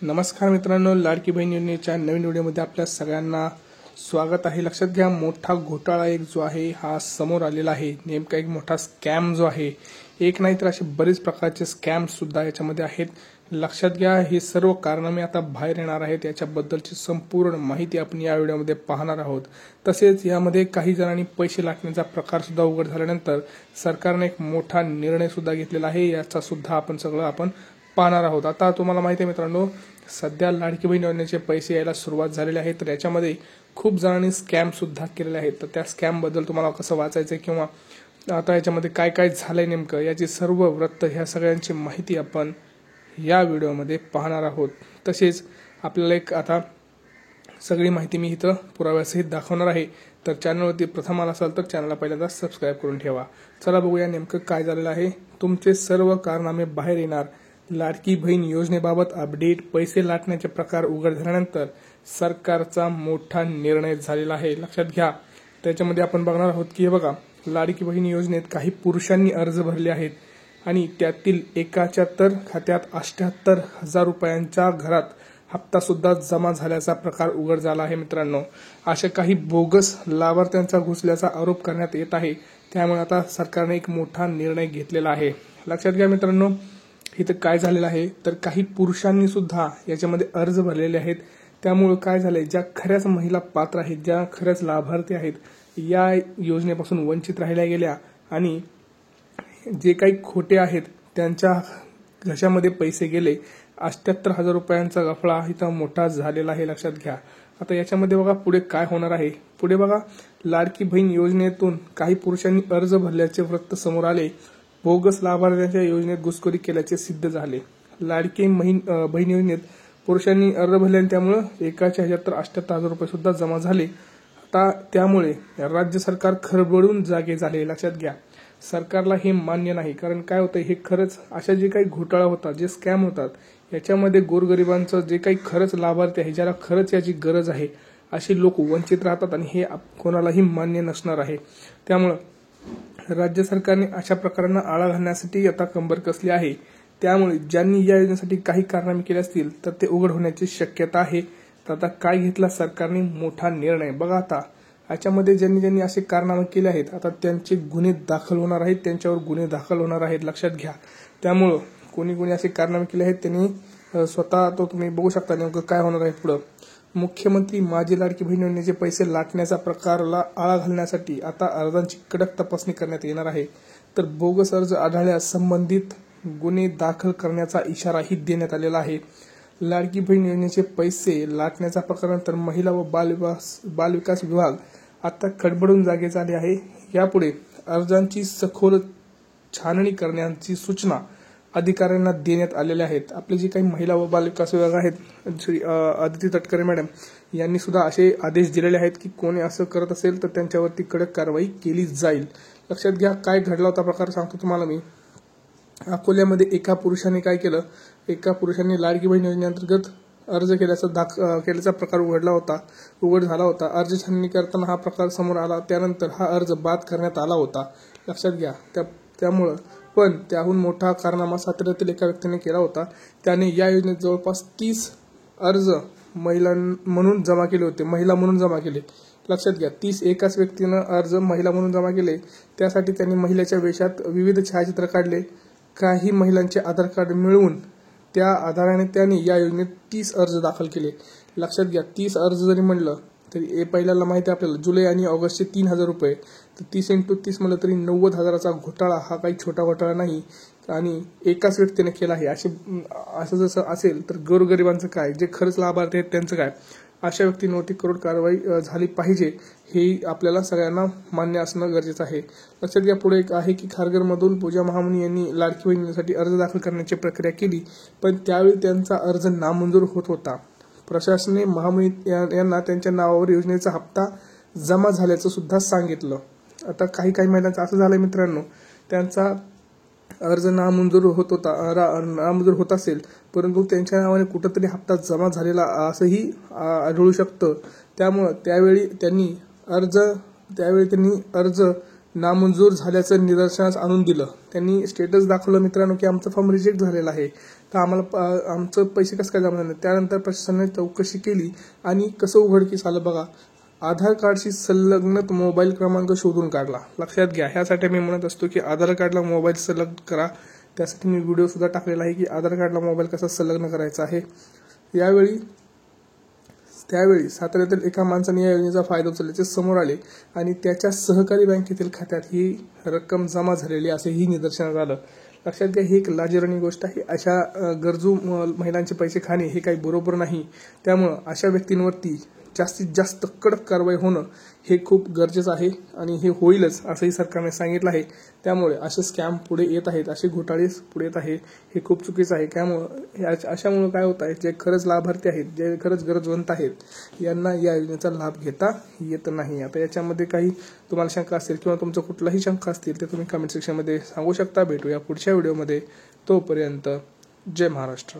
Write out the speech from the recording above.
नमस्कार मित्रांनो, लाडकी बहीण योजनेच्या नवीन व्हिडिओमध्ये आपल्या सगळ्यांना स्वागत आहे। लक्षात घ्या, मोठा घोटाळा एक जो आहे हा समोर आलेला आहे। नेमका एक मोठा स्कॅम जो आहे, एक नाही तर असे बरेच प्रकारचे स्कॅम सुद्धा याच्यामध्ये आहेत। लक्षात घ्या, हे सर्व कारणामे आता बाहेर येणार आहेत। याच्याबद्दलची संपूर्ण माहिती आपण या व्हिडिओमध्ये पाहणार आहोत। तसेच यामध्ये काही जणांनी पैसे लाटण्याचा प्रकार सुद्धा उघड झाल्यानंतर सरकारने एक मोठा निर्णय सुद्धा घेतलेला आहे। याचा सुद्धा आपण पाहणार आहोत। आता तुम्हाला माहिती आहे मित्रांनो, सध्या लाडकी बहीण योजनेचे पैसे यायला सुरुवात झालेली आहे। तर याच्यामध्ये खूप जणांनी स्कॅम सुद्धा केलेले आहेत। तर त्या स्कॅम बद्दल तुम्हाला कसं वाचायचं किंवा आता याच्यामध्ये काय काय झालंय नेमकं, याची सर्व वृत्त ह्या सगळ्यांची माहिती आपण या व्हिडिओमध्ये पाहणार आहोत। तसेच आपल्याला एक आता सगळी माहिती मी इथं पुराव्यासहित दाखवणार आहे। तर चॅनलवरती प्रथम आला असाल तर चॅनलला पहिल्यांदा सबस्क्राइब करून ठेवा। चला बघूया नेमकं काय झालेलं आहे। तुमचे सर्व कारनामे बाहेर येणार, लाडकी बहीण योजनेबाबत अपडेट, पैसे लाटण्याचे प्रकार उघड झाल्यानंतर सरकारचा मोठा निर्णय झालेला आहे। लक्षात घ्या, त्याच्यामध्ये आपण बघणार आहोत की हे बघा, लाडकी बहीण योजनेत काही पुरुषांनी अर्ज भरले आहेत आणि त्यातील एकाच्या तर खात्यात 78,000 रुपयांच्या घरात हप्ता सुद्धा जमा झाल्याचा प्रकार उघड झाला आहे। मित्रांनो, अशा काही बोगस लाभार्थ्यांचा घुसल्याचा आरोप करण्यात येत आहे। त्यामुळे आता सरकारने एक मोठा निर्णय घेतलेला आहे। लक्षात घ्या मित्रांनो, इथं काय झालेलं आहे तर काही पुरुषांनी सुद्धा याच्यामध्ये अर्ज भरलेले आहेत। त्यामुळे काय झालंय, ज्या खऱ्याच महिला पात्र आहेत, ज्या खऱ्याच लाभार्थी आहेत, या योजनेपासून वंचित राहिल्या गेल्या आणि जे काही खोटे आहेत त्यांच्या घशामध्ये पैसे गेले। 78,000 रुपयांचा गफळा इथं मोठा झालेला आहे। लक्षात घ्या, आता याच्यामध्ये बघा पुढे काय होणार आहे। पुढे बघा, लाडकी बहीण योजनेतून काही पुरुषांनी अर्ज भरल्याचे वृत्त समोर आले। बोगस लाभार्थ्यांच्या योजनेत घुसखोरी केल्याचे सिद्ध झाले। लाडकी बहीण योजनेत पुरुषांनी अर्ज भरले आणि त्यामुळे एकाच्या ह्याच्यात तर 78,000 रुपये सुद्धा जमा झाले। आता त्यामुळे राज्य सरकार खरबडून जागे झाले। लक्षात घ्या, सरकारला हे मान्य नाही। कारण काय होतं, हे खरंच अशा जे काही घोटाळा होतात, जे स्कॅम होतात, याच्यामध्ये गोरगरिबांचं जे काही खरंच लाभार्थी आहे, ज्याला खरंच याची गरज आहे, असे लोक वंचित राहतात आणि हे कोणालाही मान्य नसणार आहे। त्यामुळे राज्य सरकारने अशा प्रकारांना आळा घालण्यासाठी आता कंबर कसली आहे। त्यामुळे ज्यांनी या योजनेसाठी काही कारनामे केले असतील तर ते उघड होण्याची शक्यता आहे। तर आता काय घेतला सरकारने मोठा निर्णय बघा। आता याच्यामध्ये ज्यांनी असे कारनामे केले आहेत, आता त्यांचे गुन्हे दाखल होणार आहेत, त्यांच्यावर गुन्हे दाखल होणार आहेत। लक्षात घ्या, त्यामुळे कोणी असे कारनामे केले आहेत त्यांनी स्वतः तो तुम्ही बघू शकता नेमकं काय होणार आहे पुढे। मुख्यमंत्री माझी लाडकी बहीण योजनेचे पैसे लाटण्याचा प्रकारला आळा घालण्यासाठी आता अर्जांची कडक तपासणी करण्यात येणार आहे। तर बोगस अर्ज आढळल्यास संबंधित गुन्हे दाखल करण्याचा इशाराही देण्यात आलेला आहे। लाडकी बहीण योजनेचे पैसे लाटण्याचा प्रकरणानंतर महिला व बालविकास विभाग आता खडबडून जागे झाले आहे। यापुढे अर्जांची सखोल छाननी करण्याची सूचना अधिकाऱ्यांना देण्यात आलेल्या आहेत। आपले जे काही महिला व बालविकास विभाग आहेत, श्री अदिती तटकरे मॅडम यांनी सुद्धा असे आदेश दिलेले आहेत की कोणी असं करत असेल तर त्यांच्यावरती कडक कारवाई केली जाईल। लक्षात घ्या, काय घडला होता प्रकार सांगतो तुम्हाला मी। अकोल्यामध्ये एका पुरुषाने काय केलं, एका पुरुषाने लाडकी बहीण योजनेअंतर्गत अर्ज केल्याचा प्रकार उघड झाला होता। अर्ज छाननी करताना हा प्रकार समोर आला। त्यानंतर हा अर्ज बाद करण्यात आला होता। लक्षात घ्या, त्यामुळं पण त्याहून मोठा कारनामा साताऱ्यातील एका व्यक्तीने केला होता। त्याने या योजनेत जवळपास 30 अर्ज महिला म्हणून जमा केले। लक्षात घ्या, 30 एकाच व्यक्तीनं अर्ज महिला म्हणून जमा केले। त्यासाठी त्यांनी महिलेच्या वेशात विविध छायाचित्र काढले। काही महिलांचे आधार कार्ड मिळवून त्या आधाराने त्यांनी या योजनेत 30 अर्ज दाखल केले। लक्षात घ्या, 30 अर्ज जरी म्हणलं तरी पहिल्याला माहिती आहे आपल्याला जुलै आणि ऑगस्टचे 3,000 रुपये, तर 30 × 30 म्हणलं तरी 90,000चा घोटाळा हा काही छोटा घोटाळा नाही आणि एकाच व्यक्तीने केला आहे। असं जसं असेल तर गोरगरिबांचं काय, जे खरंच लाभार्थी आहेत त्यांचं काय, अशा व्यक्तींवरती कडक कारवाई झाली पाहिजे, हे आपल्याला सगळ्यांना मान्य असणं गरजेचं आहे। लक्षात घ्या, पुढे एक आहे की खारघरमधून पूजा महामुनी यांनी लाडकी बहिणीसाठी अर्ज दाखल करण्याची प्रक्रिया केली, पण त्यावेळी त्यांचा अर्ज नामंजूर होत होता। प्रशासनाने महामुनी यांना त्यांच्या नावावर योजनेचा हप्ता जमा झाल्याचं सुद्धा सांगितलं। आता काही महिलांचं असं झालंय मित्रांनो, त्यांचा अर्ज नामंजूर होत असेल परंतु त्यांच्या नावाने कुठंतरी हप्ता जमा झालेला असंही आढळू शकतं। त्यामुळे त्यावेळी त्यांनी अर्ज नामंजूर झाल्याचं निदर्शनास आणून दिलं। त्यांनी स्टेटस दाखवलं मित्रांनो की आमचा फॉर्म रिजेक्ट झालेला आहे। तर आम्हाला आमचं पैसे कसं काय जमा झाले. त्यानंतर प्रशासनाने चौकशी केली आणि कसं उघडकीस आलं बघा, आधार कार्डशी संलग्न मोबाईल क्रमांक शोधून काढला. लक्षात घ्या, ह्यासाठी मी म्हणत असतो की आधार कार्डला मोबाईल संलग्न करा. त्यासाठी मी व्हिडिओ सुद्धा टाकलेला आहे की आधार कार्डला मोबाईल कसा संलग्न करायचा आहे. त्यावेळी साताऱ्यातील एका माणसाने या योजनेचा फायदा उचलल्याचे समोर आले आणि त्याच्या सहकारी बँकेतील खात्यात ही रक्कम जमा झालेली असेही निदर्शनास आलं. लक्षात घ्या, ही एक लाजिरवाणी गोष्ट आहे. अशा गरजू महिलांचे पैसे खाणे हे काही बरोबर नाही. त्यामुळं अशा व्यक्तींवरती जास्तीत जास्त कडक कारवाई होणं हे खूप गरजेचं आहे आणि हे होईलच असंही सरकारने सांगितलं आहे. त्यामुळे असे स्कॅम पुढे येत आहेत, असे घोटाळे पुढे येत आहेत, हे खूप चुकीचं आहे. त्यामुळं अशामुळे काय होत आहे, जे खरंच लाभार्थी आहेत, जे खरंच गरजवंत आहेत, यांना या योजनेचा लाभ घेता येत नाही. आता याच्यामध्ये काही तुम्हाला शंका असतील किंवा तुमचं कुठलाही शंका असतील ते तुम्ही कमेंट सेक्शनमध्ये सांगू शकता. भेटूया पुढच्या व्हिडिओमध्ये. तोपर्यंत जय महाराष्ट्र.